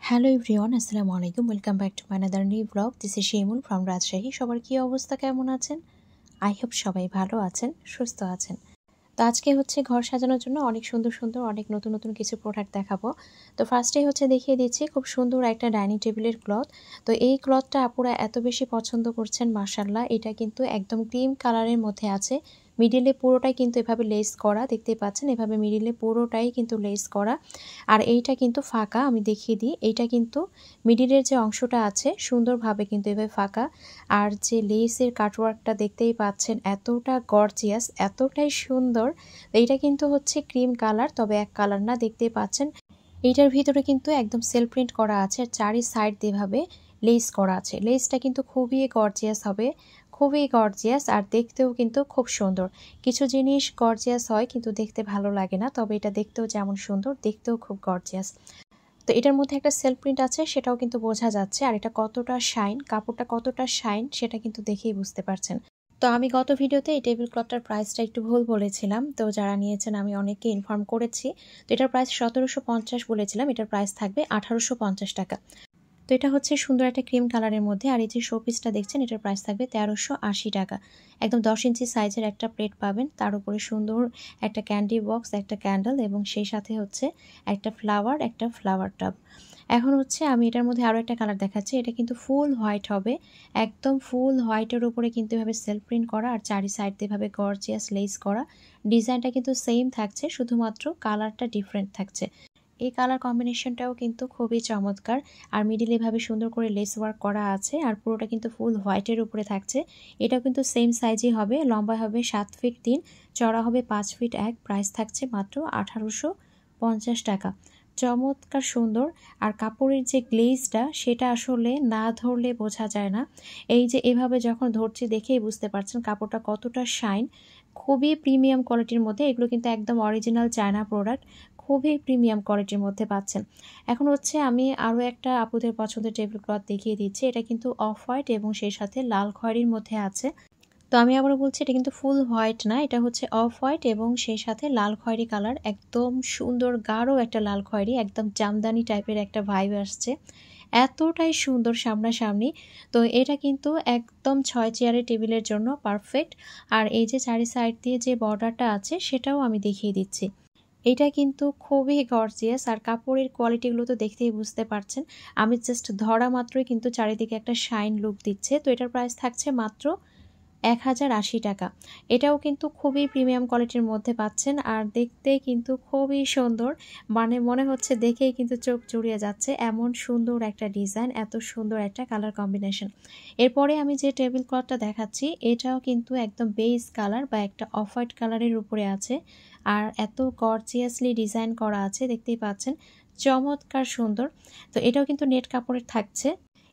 Hello everyone, আসসালামু আলাইকুম। Welcome back to my another new blog. This is Shimul from Rajshahi. সবার কী অবস্থা, কেমন আছেন? আই হোপ সবাই ভালো আছেন, সুস্থ আছেন। তো আজকে হচ্ছে ঘর সাজানোর জন্য অনেক সুন্দর সুন্দর অনেক নতুন নতুন কিছু প্রোডাক্ট দেখাবো। তো ফার্স্টেই হচ্ছে দেখিয়ে দিচ্ছি খুব সুন্দর একটা ডাইনিং টেবিলের ক্লথ। তো এই ক্লথটা আপুরা এত বেশি পছন্দ করছেন, মাশাআল্লাহ। এটা কিন্তু একদম ক্রিম কালারের মধ্যে আছে। মিডিলে পুরোটাই কিন্তু এভাবে লেস করা, দেখতেই পাচ্ছেন। এভাবে মিডিলে পুরোটাই কিন্তু লেস করা। আর এইটা কিন্তু ফাঁকা, আমি দেখিয়ে দিই। এইটা কিন্তু মিডিলের যে অংশটা আছে সুন্দরভাবে কিন্তু এভাবে ফাঁকা। আর যে লেসের কাটওয়ার্কটা দেখতেই পাচ্ছেন, এতটা গর্জিয়াস, এতটাই সুন্দর। এইটা কিন্তু হচ্ছে ক্রিম কালার, তবে এক কালার না, দেখতেই পাচ্ছেন। এইটার ভিতরে কিন্তু একদম সেল প্রিন্ট করা আছে, আর চারি সাইড যেভাবে লেস করা আছে। লেসটা কিন্তু খুবই গর্জিয়াস হবে, খুবই গর্জিয়াস, আর দেখতেও কিন্তু খুব সুন্দর। কিছু জিনিস গর্জিয়াস হয় কিন্তু দেখতে ভালো লাগে না, তবে এটা দেখতেও যেমন সুন্দর, দেখতেও খুব গর্জিয়াস। তো এটার মধ্যে একটা সেল প্রিন্ট আছে, সেটাও কিন্তু বোঝা যাচ্ছে। আর এটা কতটা শাইন, কাপড়টা কতটা শাইন সেটা কিন্তু দেখেই বুঝতে পারছেন। তো আমি গত ভিডিওতে এই টেবিল ক্লথটার প্রাইসটা একটু ভুল বলেছিলাম, তো যারা নিয়েছেন আমি অনেককে ইনফর্ম করেছি। তো এটার প্রাইস 1750 বলেছিলাম, এটার প্রাইস থাকবে 1850 টাকা। তো এটা হচ্ছে সুন্দর একটা ক্রিম কালারের মধ্যে। আর এই যে শোপিসটা দেখছেন, এটার প্রাইস থাকবে 1380 টাকা। একদম 10 ইঞ্চি সাইজের একটা প্লেট পাবেন, তার উপরে সুন্দর একটা ক্যান্ডি বক্স, একটা ক্যান্ডেল, এবং সেই সাথে হচ্ছে একটা ফ্লাওয়ার টাব। এখন হচ্ছে আমি এটার মধ্যে আরও একটা কালার দেখাচ্ছি। এটা কিন্তু ফুল হোয়াইট হবে, একদম ফুল হোয়াইটের উপরে কিন্তু এভাবে সেলফ প্রিন্ট করা, আর চারি সাইড দিয়ে এভাবে গর্জিয়াস লেস করা। ডিজাইনটা কিন্তু সেম থাকছে, শুধুমাত্র কালারটা ডিফারেন্ট থাকছে। এই কালার কম্বিনেশনটাও কিন্তু খুবই চমৎকার। আর মিডিল এভাবে সুন্দর করে লেস ওয়ার্ক করা আছে, আর পুরোটা কিন্তু ফুল হোয়াইটের উপরে থাকছে। এটাও কিন্তু সেম সাইজই হবে, লম্বা হবে 7 ফিট 3, চড়া হবে 5 ফিট 1। প্রাইস থাকছে মাত্র 1850 টাকা। চমৎকার সুন্দর। আর কাপড়ের যে গ্লেজটা, সেটা আসলে না ধরলে বোঝা যায় না। এই যে এভাবে যখন ধরছি দেখেই বুঝতে পারছেন কাপড়টা কতটা শাইন। খুবই প্রিমিয়াম কোয়ালিটির মধ্যে, এগুলো কিন্তু একদম অরিজিনাল চায়না প্রোডাক্ট, খুবই প্রিমিয়াম কোয়ালিটির মধ্যে পাচ্ছেন। এখন হচ্ছে আমি আরও একটা আপুদের পছন্দের টেবিল ক্লথ দেখিয়ে দিচ্ছি। এটা কিন্তু অফ হোয়াইট এবং সেই সাথে লাল খয়েরির মধ্যে আছে। তো আমি আবারও বলছি, এটা কিন্তু ফুল হোয়াইট না, এটা হচ্ছে অফ হোয়াইট এবং সেই সাথে লাল খয়েরি কালার। একদম সুন্দর গাঢ় একটা লাল খয়েরি, একদম জামদানি টাইপের একটা ভাইব আসছে, এতটাই সুন্দর সামনাসামনি। তো এটা কিন্তু একদম 6 চেয়ারের টেবিলের জন্য পারফেক্ট। আর এই যে চারি সাইড দিয়ে যে বর্ডারটা আছে সেটাও আমি দেখিয়ে দিচ্ছি। এটা কিন্তু খুবই গর্জিয়াস, আর কাপড়ের কোয়ালিটিগুলো তো দেখতেই বুঝতে পারছেন। আমি জাস্ট ধরা মাত্রই কিন্তু চারিদিকে একটা শাইন লুক দিচ্ছে। তো এটার প্রাইস থাকছে মাত্র 1080 টাকা। এটাও কিন্তু খুবই প্রিমিয়াম কোয়ালিটির মধ্যে পাচ্ছেন, আর দেখতে কিন্তু খুবই সুন্দর। মানে মনে হচ্ছে দেখেই কিন্তু চোখ জুড়িয়ে যাচ্ছে, এমন সুন্দর একটা ডিজাইন, এত সুন্দর একটা কালার কম্বিনেশন। এরপরে আমি যে টেবিল ক্লথটা দেখাচ্ছি, এটাও কিন্তু একদম বেজ কালার বা একটা অফ হোয়াইট কালারের উপরে আছে, আর এত গর্জিয়াসলি ডিজাইন করা আছে, দেখতেই পাচ্ছেন, চমৎকার সুন্দর। তো এটাও কিন্তু নেট কাপড়ের থাকছে।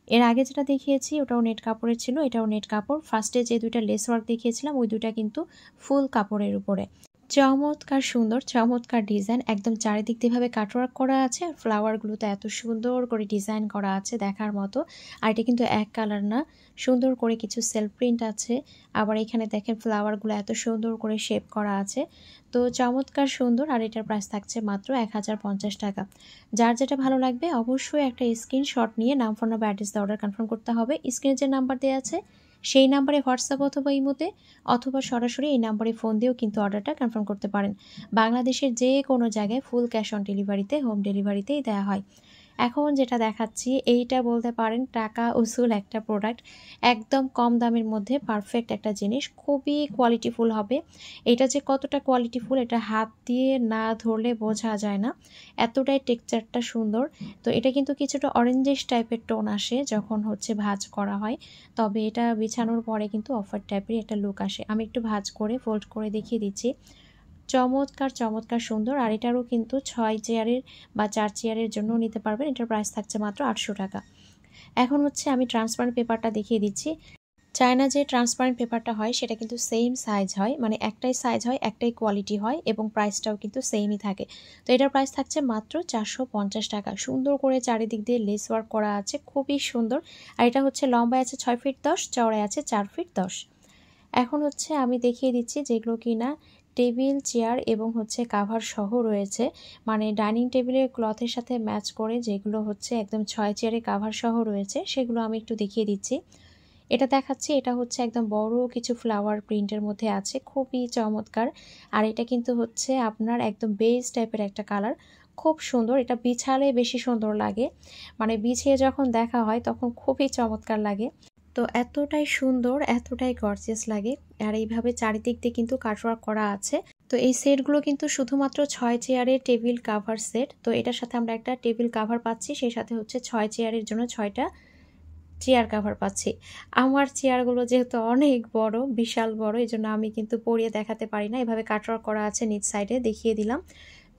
এর আগে যেটা দেখিয়েছি ওটাও নেট কাপড়ের ছিল, এটাও নেট কাপড়। ফার্স্টে যে দুইটা লেস ওয়ার্ক দেখিয়েছিলাম ওই দুইটা কিন্তু ফুল কাপড়ের উপরে। চমৎকার সুন্দর, চমৎকার ডিজাইন, একদম চারিদিক দিয়েভাবে কাটওয়ার্ক করা আছে, আর ফ্লাওয়ারগুলোতে এত সুন্দর করে ডিজাইন করা আছে দেখার মতো। আর এটা কিন্তু এক কালার না, সুন্দর করে কিছু সেলফ প্রিন্ট আছে। আবার এখানে দেখেন ফ্লাওয়ারগুলো এত সুন্দর করে শেপ করা আছে। তো চমৎকার সুন্দর। আর এটার প্রাইস থাকছে মাত্র 1050 টাকা। যার যেটা ভালো লাগবে অবশ্যই একটা স্ক্রিনশট নিয়ে নাম, ফোন নাম্বার, অ্যাড্রেস দিয়ে অর্ডার কনফার্ম করতে হবে। স্ক্রিনে যে নাম্বার দেওয়া আছে সেই নাম্বারে হোয়াটসঅ্যাপ অথবা ইমোতে অথবা সরাসরি এই নাম্বারে ফোন দিয়েও কিন্তু অর্ডারটা কনফার্ম করতে পারেন। বাংলাদেশের যে কোনো জায়গায় ফুল ক্যাশ অন ডেলিভারিতে, হোম ডেলিভারিতেই দেওয়া হয়। এখন যেটা দেখাচ্ছি এইটা বলতে পারেন টাকা উসুল একটা প্রোডাক্ট, একদম কম দামের মধ্যে পারফেক্ট একটা জিনিস, খুবই কোয়ালিটিফুল হবে। এটা যে কতটা কোয়ালিটিফুল এটা হাত দিয়ে না ধরলে বোঝা যায় না, এতটাই টেক্সচারটা সুন্দর। তো এটা কিন্তু কিছুটা অরেঞ্জিশ টাইপের টোন আসে যখন হচ্ছে ভাঁজ করা হয়, তবে এটা বিছানোর পরে কিন্তু অফার টাইপের একটা লুক আসে। আমি একটু ভাঁজ করে ফোল্ড করে দেখিয়ে দিচ্ছি। চমৎকার চমৎকার সুন্দর। আর এটারও কিন্তু 6 চেয়ারের বা 4 চেয়ারের জন্য নিতে পারবেন। এটার প্রাইস থাকছে মাত্র 800 টাকা। এখন হচ্ছে আমি ট্রান্সপারেন্ট পেপারটা দেখিয়ে দিচ্ছি। চায়না যে ট্রান্সপারেন্ট পেপারটা হয় সেটা কিন্তু সেম সাইজ হয়, মানে একটাই সাইজ হয়, একটাই কোয়ালিটি হয়, এবং প্রাইসটাও কিন্তু সেমই থাকে। তো এটার প্রাইস থাকছে মাত্র 450 টাকা। সুন্দর করে চারিদিক দিয়ে লেস ওয়ার্ক করা আছে, খুবই সুন্দর। আর এটা হচ্ছে লম্বায় আছে 6 ফিট 10, চওড়ায় আছে 4 ফিট 10। এখন হচ্ছে আমি দেখিয়ে দিচ্ছি যেগুলো কিনা টেবিল চেয়ার এবং হচ্ছে কাভার সহ রয়েছে, মানে ডাইনিং টেবিলের ক্লথের সাথে ম্যাচ করে যেগুলো হচ্ছে একদম 6 চেয়ারে কাভার সহ রয়েছে সেগুলো আমি একটু দেখিয়ে দিচ্ছি। এটা দেখাচ্ছি, এটা হচ্ছে একদম বড় কিছু ফ্লাওয়ার প্রিন্টের মধ্যে আছে, খুবই চমৎকার। আর এটা কিন্তু হচ্ছে আপনার একদম বেজ টাইপের একটা কালার, খুব সুন্দর। এটা বিছালে বেশি সুন্দর লাগে, মানে বিছিয়ে যখন দেখা হয় তখন খুবই চমৎকার লাগে। তো এতটাই সুন্দর, এতটাই গর্জিয়াস লাগে। আর এইভাবে চারিদিক দিয়ে কিন্তু কাটওয়ার্ক করা আছে। তো এই সেটগুলো কিন্তু শুধুমাত্র 6 চেয়ারের টেবিল কাভার সেট। তো এটার সাথে আমরা একটা টেবিল কাভার পাচ্ছি, সেই সাথে হচ্ছে 6 চেয়ারের জন্য 6টা চেয়ার কাভার পাচ্ছি। আমার চেয়ারগুলো যেহেতু অনেক বড়, বিশাল বড়, এই জন্য আমি কিন্তু পরিয়ে দেখাতে পারি না। এভাবে কাটওয়ার্ক করা আছে, নিচ সাইডে দেখিয়ে দিলাম,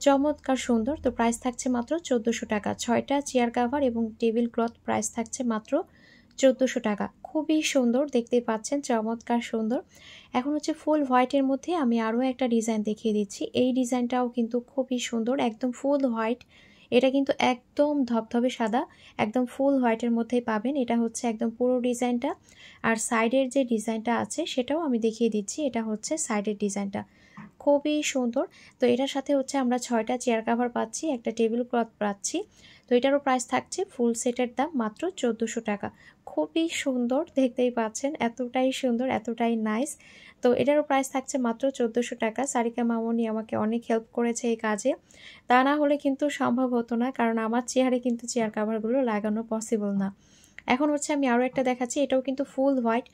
চমৎকার সুন্দর। তো প্রাইস থাকছে মাত্র 1400 টাকা। 6টা চেয়ার কাভার এবং টেবিল ক্লথ প্রাইস থাকছে মাত্র 1400 টাকা। খুবই সুন্দর, দেখতেই পাচ্ছেন, চমৎকার সুন্দর। এখন হচ্ছে ফুল হোয়াইটের মধ্যে আমি আরও একটা ডিজাইন দেখিয়ে দিচ্ছি। এই ডিজাইনটাও কিন্তু খুবই সুন্দর, একদম ফুল হোয়াইট। এটা কিন্তু একদম ধবধবে সাদা, একদম ফুল হোয়াইটের মধ্যেই পাবেন। এটা হচ্ছে একদম পুরো ডিজাইনটা। আর সাইডের যে ডিজাইনটা আছে সেটাও আমি দেখিয়ে দিচ্ছি। এটা হচ্ছে সাইডের ডিজাইনটা, খুবই সুন্দর। তো এটার সাথে হচ্ছে আমরা 6টা চেয়ার কাভার পাচ্ছি, একটা টেবিল ক্লথ পাচ্ছি। তো এটারও প্রাইস থাকছে ফুল সেটের দাম মাত্র 1400 টাকা। খুবই সুন্দর, দেখতেই পাচ্ছেন, এতটাই সুন্দর, এতটাই নাইস। তো এটারও প্রাইস থাকছে মাত্র 1400 টাকা। সারিকা মামনি আমাকে অনেক হেল্প করেছে এই কাজে, তা না হলে কিন্তু সম্ভব হতো না, কারণ আমার চেয়ারে কিন্তু চেয়ার কাভারগুলো লাগানো পসিবল না। এখন হচ্ছে আমি আরও একটা দেখাচ্ছি, এটাও কিন্তু ফুল হোয়াইট।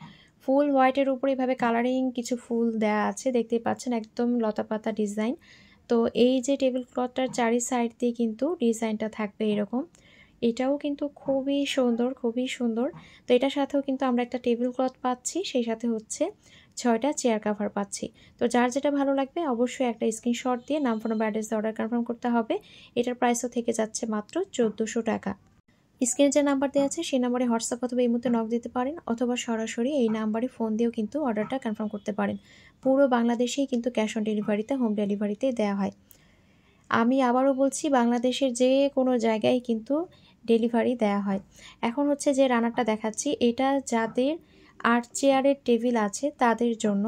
ফুল হোয়াইটের উপরে এভাবে কালারিং কিছু ফুল দেয়া আছে, দেখতেই পাচ্ছেন, একদম লতাপাতা ডিজাইন। তো এই যে টেবিল ক্লথটার চারি সাইড দিয়ে কিন্তু ডিজাইনটা থাকবে এরকম। এটাও কিন্তু খুবই সুন্দর, খুবই সুন্দর। তো এটার সাথেও কিন্তু আমরা একটা টেবিল ক্লথ পাচ্ছি, সেই সাথে হচ্ছে 6টা চেয়ার কাভার পাচ্ছি। তো যার যেটা ভালো লাগবে অবশ্যই একটা স্ক্রিনশট দিয়ে নাম, ফোন, অ্যাড্রেস অর্ডার কনফার্ম করতে হবে। এটার প্রাইসও থেকে যাচ্ছে মাত্র 1400 টাকা। স্ক্রিনে যে নাম্বার দেওয়া আছে সেই নাম্বারে হোয়াটসঅ্যাপ অথবা এই মুহূর্তে নক দিতে পারেন, অথবা সরাসরি এই নাম্বারে ফোন দিয়েও কিন্তু অর্ডারটা কনফার্ম করতে পারেন। পুরো বাংলাদেশেই কিন্তু ক্যাশ অন ডেলিভারিতে, হোম ডেলিভারিতে দেওয়া হয়। আমি আবারও বলছি, বাংলাদেশের যে কোনো জায়গায় কিন্তু ডেলিভারি দেওয়া হয়। এখন হচ্ছে যে রানারটা দেখাচ্ছি, এটা যাদের 8 চেয়ারের টেবিল আছে তাদের জন্য।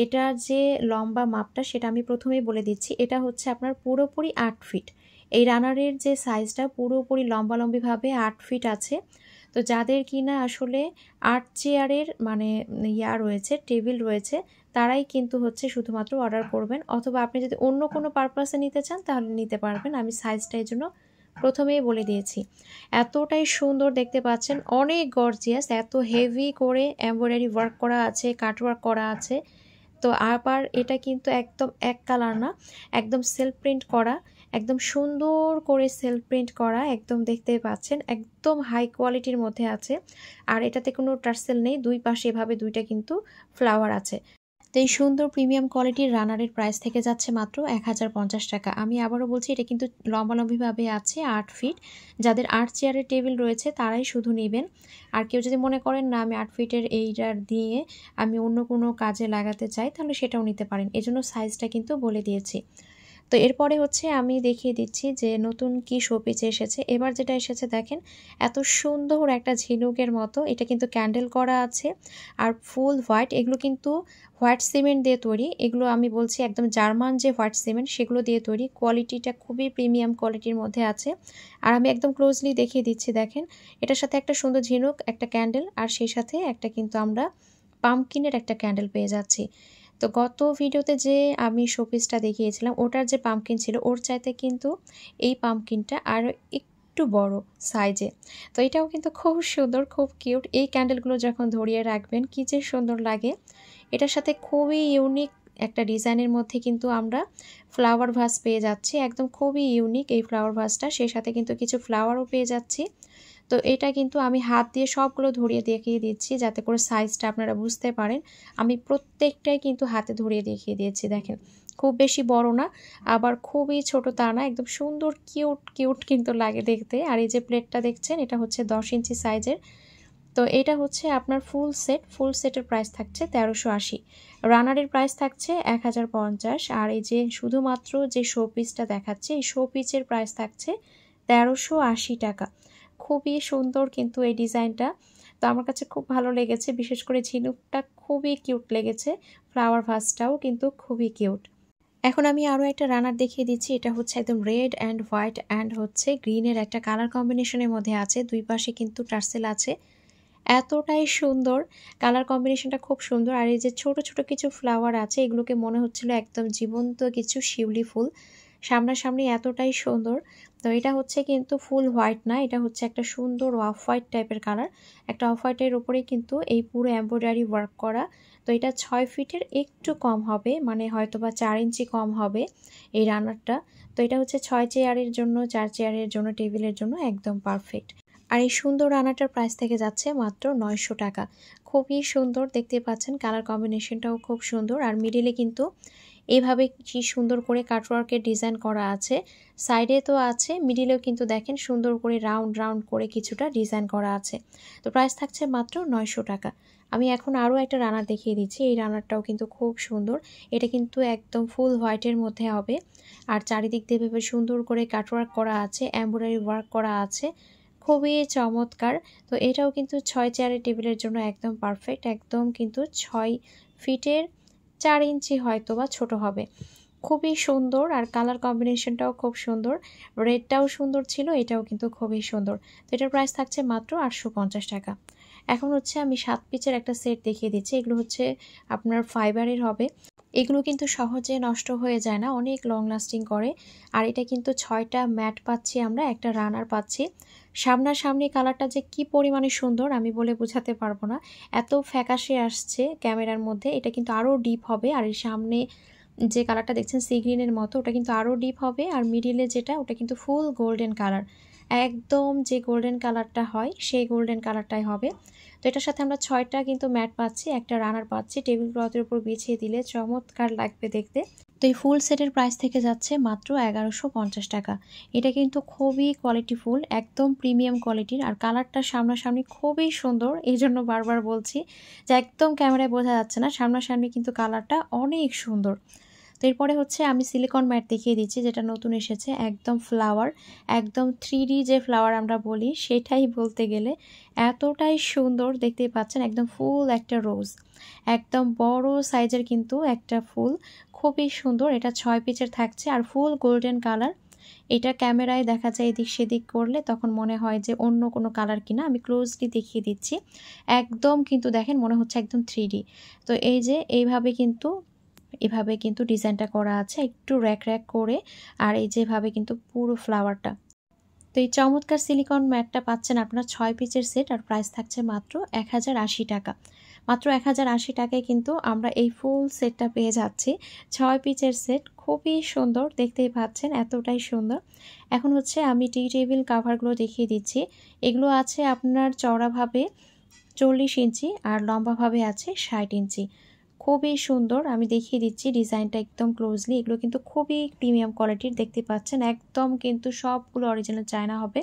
এটার যে লম্বা মাপটা সেটা আমি প্রথমেই বলে দিচ্ছি, এটা হচ্ছে আপনার পুরোপুরি 8 ফিট। এই রানারের যে সাইজটা পুরোপুরি লম্বালম্বিভাবে 8 ফিট আছে। তো যাদের কিনা আসলে 8 চেয়ারের মানে রয়েছে, টেবিল রয়েছে, তারাই কিন্তু হচ্ছে শুধুমাত্র অর্ডার করবেন, অথবা আপনি যদি অন্য কোনো পারপাসে নিতে চান তাহলে নিতে পারবেন। আমি সাইজটা এই জন্য প্রথমেই বলে দিয়েছি। এতটাই সুন্দর, দেখতে পাচ্ছেন, অনেক গর্জিয়াস, এত হেভি করে এমব্রয়ডারি ওয়ার্ক করা আছে, কাটওয়ার্ক করা আছে। তো আবার এটা কিন্তু একদম এক কালার না, একদম সেলফ প্রিন্ট করা, একদম সুন্দর করে সেলফ প্রিন্ট করা, একদম দেখতে পাচ্ছেন, একদম হাই কোয়ালিটির মধ্যে আছে। আর এটাতে কোনো টার্সেল নেই, দুই পাশে এভাবে দুইটা কিন্তু ফ্লাওয়ার আছে। তো এই সুন্দর প্রিমিয়াম কোয়ালিটির রানারের প্রাইস থেকে যাচ্ছে মাত্র 1050 টাকা। আমি আবারও বলছি, এটা কিন্তু লম্বালম্বিভাবে আছে 8 ফিট। যাদের 8 চেয়ারের টেবিল রয়েছে তারাই শুধু নেবেন। আর কেউ যদি মনে করেন না আমি 8 ফিটের এইটার দিয়ে আমি অন্য কোনো কাজে লাগাতে চাই, তাহলে সেটাও নিতে পারেন। এজন্য সাইজটা কিন্তু বলে দিয়েছি। তো এরপরে হচ্ছে আমি দেখিয়ে দিচ্ছি যে নতুন কি শোপিস এসেছে। এবার যেটা এসেছে দেখেন, এত সুন্দর একটা ঝিনুকের মতো, এটা কিন্তু ক্যান্ডেল করা আছে আর ফুল হোয়াইট। এগুলো কিন্তু হোয়াইট সিমেন্ট দিয়ে তৈরি, এগুলো আমি বলছি একদম জার্মান যে হোয়াইট সিমেন্ট সেগুলো দিয়ে তৈরি। কোয়ালিটিটা খুবই প্রিমিয়াম কোয়ালিটির মধ্যে আছে। আর আমি একদম ক্লোজলি দেখিয়ে দিচ্ছি, দেখেন, এটার সাথে একটা সুন্দর ঝিনুক, একটা ক্যান্ডেল, আর সেই সাথে একটা কিন্তু আমরা পাম্পকিনের একটা ক্যান্ডেল পেয়ে যাচ্ছি। তো গত ভিডিওতে যে আমি শোপিসটা দেখিয়েছিলাম ওটার যে পাম্পকিন ছিল, ওর চাইতে কিন্তু এই পাম্পকিনটা আরও একটু বড় সাইজে। তো এটাও কিন্তু খুব সুন্দর, খুব কিউট। এই ক্যান্ডেলগুলো যখন ধরিয়ে রাখবেন কি যে সুন্দর লাগে। এটার সাথে খুবই ইউনিক একটা ডিজাইনের মধ্যে কিন্তু আমরা ফ্লাওয়ার ভাস পেয়ে যাচ্ছি, একদম খুবই ইউনিক এই ফ্লাওয়ার ভাসটা। সেই সাথে কিন্তু কিছু ফ্লাওয়ারও পেয়ে যাচ্ছি। তো এটা কিন্তু আমি হাত দিয়ে সবগুলো ধরিয়ে দেখিয়ে দিচ্ছি যাতে করে সাইজটা আপনারা বুঝতে পারেন। আমি প্রত্যেকটাই কিন্তু হাতে ধরিয়ে দেখিয়ে দিয়েছি, দেখেন, খুব বেশি বড় না আবার খুবই ছোট তা না, একদম সুন্দর কিউট কিউট কিন্তু লাগে দেখতে। আর এই যে প্লেটটা দেখছেন, এটা হচ্ছে 10 ইঞ্চি সাইজের। তো এটা হচ্ছে আপনার ফুল সেট, ফুল সেটের প্রাইস থাকছে 1380। রানারের প্রাইস থাকছে 1050। আর এই যে শুধুমাত্র যে শো পিসটা দেখাচ্ছে, এই শো পিসের প্রাইস থাকছে 1380 টাকা। খুবই সুন্দর কিন্তু এই ডিজাইনটা, তো আমার কাছে খুব ভালো লেগেছে। বিশেষ করে ঝিনুকটা খুবই কিউট লেগেছে, ফ্লাওয়ার ভাসটাও কিন্তু খুবই কিউট। এখন আমি আরও একটা রানার দেখিয়ে দিচ্ছি। এটা হচ্ছে একদম রেড অ্যান্ড হোয়াইট অ্যান্ড হচ্ছে গ্রিনের একটা কালার কম্বিনেশনের মধ্যে আছে। দুই পাশে কিন্তু টার্সেল আছে। এতটাই সুন্দর, কালার কম্বিনেশনটা খুব সুন্দর। আর এই যে ছোট ছোট কিছু ফ্লাওয়ার আছে, এগুলোকে মনে হচ্ছিল একদম জীবন্ত কিছু শিউলি ফুল। সামনাসামনি এতটাই সুন্দর। তো এটা হচ্ছে কিন্তু ফুল হোয়াইট না, এটা হচ্ছে একটা সুন্দর অফ হোয়াইট টাইপের কালার। একটা অফ হোয়াইটের উপরে কিন্তু এই পুরো এমব্রয়ডারি ওয়ার্ক করা। তো এটা 6 ফিটের একটু কম হবে, মানে হয়তো বা 4 ইঞ্চি কম হবে এই রানারটা। তো এটা হচ্ছে 6 চেয়ারের জন্য, 4 চেয়ারের জন্য, টেবিলের জন্য একদম পারফেক্ট। আর এই সুন্দর রানারটার প্রাইস থেকে যাচ্ছে মাত্র 900 টাকা। খুবই সুন্দর, দেখতে পাচ্ছেন কালার কম্বিনেশনটাও খুব সুন্দর। আর মিডিলে কিন্তু এইভাবে কি সুন্দর করে কাটওয়ার্কের ডিজাইন করা আছে। সাইডে তো আছে, মিডিলেও কিন্তু দেখেন সুন্দর করে রাউন্ড রাউন্ড করে কিছুটা ডিজাইন করা আছে। তো প্রাইস থাকছে মাত্র 900 টাকা। আমি এখন আরও একটা রানার দেখিয়ে দিচ্ছি। এই রানারটাও কিন্তু খুব সুন্দর। এটা কিন্তু একদম ফুল হোয়াইটের মধ্যে হবে। আর চারিদিক দিয়ে ভেবে সুন্দর করে কাটওয়ার্ক করা আছে, এমব্রয়ডারি ওয়ার্ক করা আছে, খুবই চমৎকার। তো এটাও কিন্তু 6 চেয়ারের টেবিলের জন্য একদম পারফেক্ট। একদম কিন্তু 6 ফিটের 4 ইঞ্চি হয়তো বা ছোট হবে। খুবই সুন্দর। আর কালার কম্বিনেশনটাও খুব সুন্দর। রেডটাও সুন্দর ছিল, এটাও কিন্তু খুবই সুন্দর। তো এটার প্রাইস থাকছে মাত্র 850 টাকা। এখন হচ্ছে আমি 7 পিচের একটা সেট দেখিয়ে দিচ্ছি। এগুলো হচ্ছে আপনার ফাইবারের হবে। এগুলো কিন্তু সহজে নষ্ট হয়ে যায় না, অনেক লং লাস্টিং করে। আর এটা কিন্তু 6টা ম্যাট পাচ্ছি আমরা, একটা রানার পাচ্ছি। সামনাসামনি কালারটা যে কি পরিমাণে সুন্দর আমি বলে বোঝাতে পারবো না। এত ফ্যাকাশে আসছে ক্যামেরার মধ্যে, এটা কিন্তু আরও ডিপ হবে। আর এর সামনে যে কালারটা দেখছেন সি গ্রিনের মতো, ওটা কিন্তু আরও ডিপ হবে। আর মিডিলে যেটা, ওটা কিন্তু ফুল গোল্ডেন কালার, একদম যে গোল্ডেন কালারটা হয় সেই গোল্ডেন কালারটাই হবে। তো এটার সাথে আমরা 6টা কিন্তু ম্যাট পাচ্ছি, একটা রানার পাচ্ছি। টেবিল ক্লথের উপর বিছিয়ে দিলে চমৎকার লাগবে দেখতে। তো এই ফুল সেটের প্রাইস থেকে যাচ্ছে মাত্র 1150 টাকা। এটা কিন্তু খুবই কোয়ালিটিফুল, একদম প্রিমিয়াম কোয়ালিটির। আর কালারটা সামনাসামনি খুবই সুন্দর, এই জন্য বারবার বলছি যে একদম ক্যামেরায় বোঝা যাচ্ছে না, সামনাসামনি কিন্তু কালারটা অনেক সুন্দর। তো এরপরে হচ্ছে আমি সিলিকন ম্যাট দেখিয়ে দিচ্ছি, যেটা নতুন এসেছে। একদম ফ্লাওয়ার, একদম 3D যে ফ্লাওয়ার আমরা বলি সেটাই বলতে গেলে। এতটাই সুন্দর, দেখতেই পাচ্ছেন একদম ফুল একটা রোজ, একদম বড় সাইজের কিন্তু একটা ফুল, খুবই সুন্দর। এটা 6 পিচের থাকছে আর ফুল গোল্ডেন কালার। এটা ক্যামেরায় দেখা যায় এদিক সেদিক করলে তখন মনে হয় যে অন্য কোনো কালার কিনা। আমি ক্লোজলি দেখিয়ে দিচ্ছি, একদম কিন্তু দেখেন মনে হচ্ছে একদম 3D। তো এই যে এভাবে কিন্তু ডিজাইনটা করা আছে, একটু র্যাক র্যাক করে। আর এই যেভাবে কিন্তু পুরো ফ্লাওয়ারটা। তো এই চমৎকার সিলিকন ম্যাটটা পাচ্ছেন আপনার 6 পিচের সেট। আর প্রাইস থাকছে মাত্র 1080 টাকা। মাত্র 1080 টাকায় কিন্তু আমরা এই ফুল সেটটা পেয়ে যাচ্ছি। 6 পিচের সেট, খুবই সুন্দর, দেখতেই পাচ্ছেন এতটাই সুন্দর। এখন হচ্ছে আমি টি টেবিল কাভারগুলো দেখিয়ে দিচ্ছি। এগুলো আছে আপনার চওড়াভাবে 40 ইঞ্চি আর লম্বাভাবে আছে 60 ইঞ্চি। খুবই সুন্দর, আমি দেখিয়ে দিচ্ছি ডিজাইনটা একদম ক্লোজলি। এগুলো কিন্তু খুবই প্রিমিয়াম কোয়ালিটির, দেখতে পাচ্ছেন একদম কিন্তু সবগুলো অরিজিনাল চায়না হবে।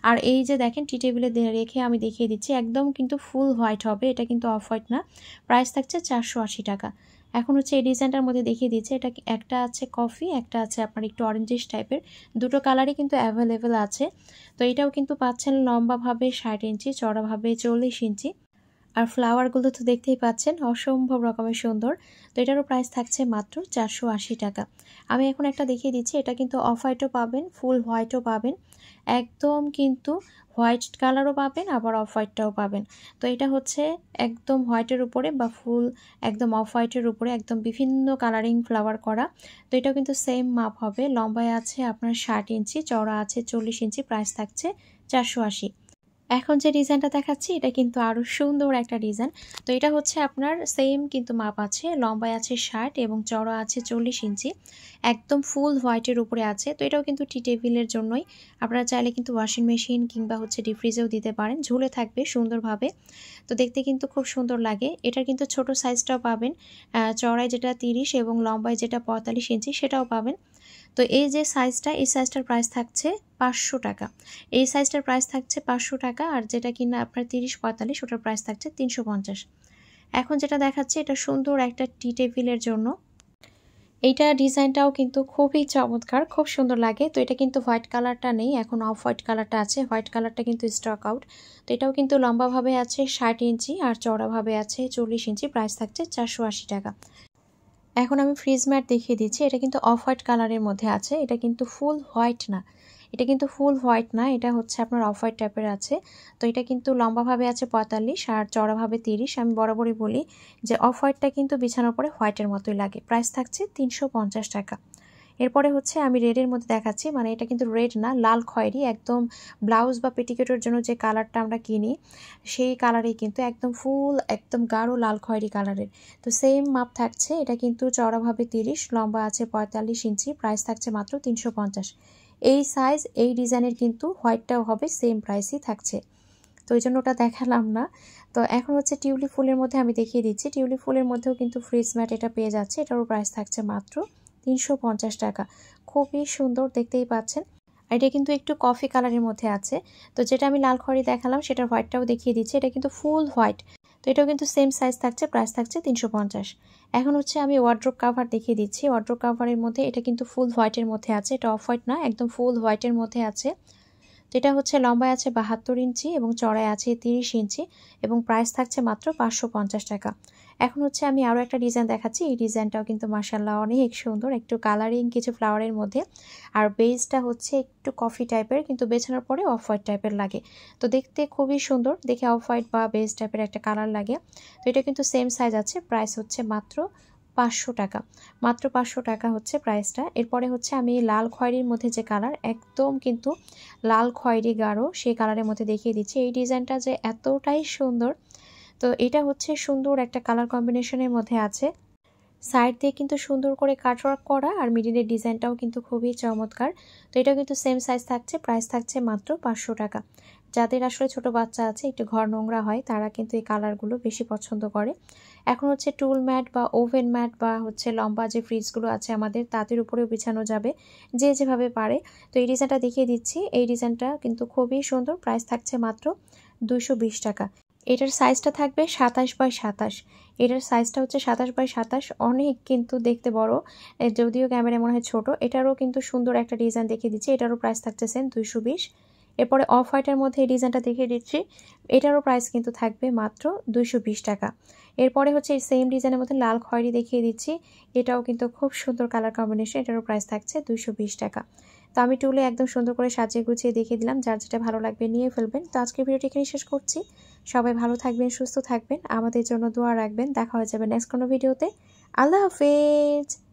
আর এই যে দেখেন টি টেবিলে রেখে আমি দেখিয়ে দিচ্ছি, একদম কিন্তু ফুল হোয়াইট হবে, এটা কিন্তু অফ হোয়াইট না। প্রাইস থাকছে 480 টাকা। এখন হচ্ছে এই ডিজাইনটার মধ্যে দেখিয়ে দিচ্ছি, এটা একটা আছে কফি, একটা আছে আপনার একটু অরেঞ্জিশ টাইপের, দুটো কালারই কিন্তু অ্যাভেলেবেল আছে। তো এটাও কিন্তু পাচ্ছেন লম্বাভাবে 60 ইঞ্চি, চওড়াভাবে 40 ইঞ্চি। আর ফ্লাওয়ারগুলো তো দেখতেই পাচ্ছেন অসম্ভব রকমের সুন্দর। তো এটারও প্রাইস থাকছে মাত্র 480 টাকা। আমি এখন একটা দেখিয়ে দিচ্ছি, এটা কিন্তু অফ হোয়াইটও পাবেন, ফুল হোয়াইটও পাবেন, একদম কিন্তু হোয়াইট কালারও পাবেন, আবার অফ হোয়াইটটাও পাবেন। তো এটা হচ্ছে একদম হোয়াইটের উপরে বা ফুল একদম অফ হোয়াইটের উপরে একদম বিভিন্ন কালারিং ফ্লাওয়ার করা। তো এটাও কিন্তু সেম মাপ হবে, লম্বায় আছে আপনার 60 ইঞ্চি, চওড়া আছে 40 ইঞ্চি, প্রাইস থাকছে 480। এখন যে ডিজাইনটা দেখাচ্ছি এটা কিন্তু আরও সুন্দর একটা ডিজাইন। তো এটা হচ্ছে আপনার সেম কিন্তু মাপ আছে, লম্বায় আছে 60 এবং চওড়া আছে 40 ইঞ্চি, একদম ফুল হোয়াইটের উপরে আছে। তো এটাও কিন্তু টি টেবিলের জন্যই, আপনারা চাইলে কিন্তু ওয়াশিং মেশিন কিংবা হচ্ছে ডিপ ফ্রিজেও দিতে পারেন, ঝুলে থাকবে সুন্দরভাবে। তো দেখতে কিন্তু খুব সুন্দর লাগে। এটার কিন্তু ছোট সাইজটাও পাবেন, চওড়ায় যেটা 30 এবং লম্বায় যেটা 45 ইঞ্চি সেটাও পাবেন। তো এই যে সাইজটা, এই সাইজটার প্রাইস থাকছে 500 টাকা। এই সাইজটার প্রাইস থাকছে 500 টাকা। আর যেটা কিনা আপনার 30-45 ওটার প্রাইস থাকছে 350। এখন যেটা দেখাচ্ছে এটা সুন্দর একটা টি টেবিলের জন্য। এইটা ডিজাইনটাও কিন্তু খুবই চমৎকার, খুব সুন্দর লাগে। তো এটা কিন্তু হোয়াইট কালারটা নেই, এখন অফ হোয়াইট কালারটা আছে, হোয়াইট কালারটা কিন্তু স্টক আউট। তো এটাও কিন্তু লম্বাভাবে আছে 60 ইঞ্চি আর চওড়াভাবে আছে 40 ইঞ্চি, প্রাইস থাকছে 480 টাকা। এখন আমি ফ্রিজ ম্যাট দেখিয়ে দিচ্ছি। এটা কিন্তু অফ হোয়াইট কালারের মধ্যে আছে। এটা কিন্তু ফুল হোয়াইট না, এটা হচ্ছে আপনার অফ হোয়াইট টাইপের আছে। তো এটা কিন্তু লম্বাভাবে আছে 45 আর চড়াভাবে 30। আমি বরাবরই বলি যে অফ হোয়াইটটা কিন্তু বিছানোর পরে হোয়াইটের মতোই লাগে। প্রাইস থাকছে 350 টাকা। এরপরে হচ্ছে আমি রেডের মধ্যে দেখাচ্ছি, মানে এটা কিন্তু রেড না, লাল খয়েরি, একদম ব্লাউজ বা পেটিকোটের জন্য যে কালারটা আমরা কিনি সেই কালারেই, কিন্তু একদম ফুল একদম গাঢ় লাল খয়েরি কালারের। তো সেম মাপ থাকছে। এটা কিন্তু চওড়াভাবে 30, লম্বা আছে 45 ইঞ্চি। প্রাইস থাকছে মাত্র 350। এই সাইজ এই ডিজাইনের কিন্তু হোয়াইটটাও হবে, সেম প্রাইসই থাকছে। তো এই জন্য ওটা দেখালাম না। তো এখন হচ্ছে টিউলিপ ফুলের মধ্যে আমি দেখিয়ে দিচ্ছি। টিউলিপ ফুলের মধ্যেও কিন্তু ফ্রিজ ম্যাট এটা পেয়ে যাচ্ছে। এটারও প্রাইস থাকছে মাত্র 350 টাকা। খুবই সুন্দর, দেখতেই পাচ্ছেন। আর এটা কিন্তু একটু কফি কালারের মধ্যে আছে। তো যেটা আমি লাল খয়েরি দেখালাম সেটার হোয়াইটটাও দেখিয়ে দিচ্ছি। এটা কিন্তু ফুল হোয়াইট। তো এটাও কিন্তু সেম সাইজ থাকছে। প্রাইস থাকছে 350। এখন হচ্ছে আমি ওয়ার্ড্রোব কাভার দেখিয়ে দিচ্ছি। ওয়ার্ড্রোব কাভারের মধ্যে এটা কিন্তু ফুল হোয়াইটের মধ্যে আছে। এটা অফ হোয়াইট না, একদম ফুল হোয়াইটের মধ্যে আছে। তো এটা হচ্ছে লম্বায় আছে 72 ইঞ্চি এবং চড়ায় আছে 30 ইঞ্চি এবং প্রাইস থাকছে মাত্র 550 টাকা। এখন হচ্ছে আমি আরও একটা ডিজাইন দেখাচ্ছি। এই ডিজাইনটাও কিন্তু মাশাআল্লাহ অনেক সুন্দর, একটু কালারিং কিছু ফ্লাওয়ারের মধ্যে। আর বেসটা হচ্ছে একটু কফি টাইপের, কিন্তু বেছানোর পরে অফ হোয়াইট টাইপের লাগে। তো দেখতে খুবই সুন্দর, দেখে অফ হোয়াইট বা বেস টাইপের একটা কালার লাগে। তো এটা কিন্তু সেম সাইজ আছে। প্রাইস হচ্ছে মাত্র 500 টাকা। মাত্র 500 টাকা হচ্ছে প্রাইসটা। এরপরে হচ্ছে আমি লাল খয়েরির মধ্যে যে কালার, একদম কিন্তু লাল খয়েরি গাঢ়, সেই কালারের মধ্যে দেখিয়ে দিচ্ছি। এই ডিজাইনটা যে এতটাই সুন্দর। তো এটা হচ্ছে সুন্দর একটা কালার কম্বিনেশনের মধ্যে আছে। সাইড দিয়ে কিন্তু সুন্দর করে কাটওয়ার্ক করা আর মিডিলের ডিজাইনটাও কিন্তু খুবই চমৎকার। তো এটা কিন্তু সেম সাইজ থাকছে। প্রাইস থাকছে মাত্র 500 টাকা। যাদের আসলে ছোট বাচ্চা আছে, একটু ঘর নোংরা হয়, তারা কিন্তু এই কালারগুলো বেশি পছন্দ করে। এখন হচ্ছে টুল ম্যাট বা ওভেন ম্যাট বা হচ্ছে লম্বা যে ফ্রিজগুলো আছে আমাদের, তাদের উপরেও বিছানো যাবে, যে যেভাবে পারে। তো এই ডিজাইনটা দেখিয়ে দিচ্ছি। এই ডিজাইনটা কিন্তু খুবই সুন্দর। প্রাইস থাকছে মাত্র 220 টাকা। এটার সাইজটা থাকবে 27x27। এটার সাইজটা হচ্ছে 27x27, অনেক কিন্তু দেখতে বড়, যদিও ক্যামেরায় মনে হয় ছোট। এটারও কিন্তু সুন্দর একটা ডিজাইন দেখিয়ে দিচ্ছি। এটারও প্রাইস থাকছে সেম 220। এরপরে অফ হোয়াইটের মধ্যে এই ডিজাইনটা দেখিয়ে দিচ্ছি। এটারও প্রাইস কিন্তু থাকবে মাত্র 220 টাকা। এরপরে হচ্ছে এই সেম ডিজাইনের মধ্যে লাল খয়েরি দেখিয়ে দিচ্ছি। এটাও কিন্তু খুব সুন্দর কালার কম্বিনেশন। এটারও প্রাইস থাকছে 220 টাকা। তো আমি টুলে একদম সুন্দর করে সাজিয়ে গুছিয়ে দেখিয়ে দিলাম। যার যেটা ভালো লাগবে নিয়ে ফেলবেন। তো আজকের ভিডিওটি এখানে শেষ করছি। সবাই ভালো থাকবেন, সুস্থ থাকবেন, আমাদের জন্য দোয়া রাখবেন। দেখা হয়ে যাবে নেক্সট কোনো ভিডিওতে। আল্লাহ হাফেজ।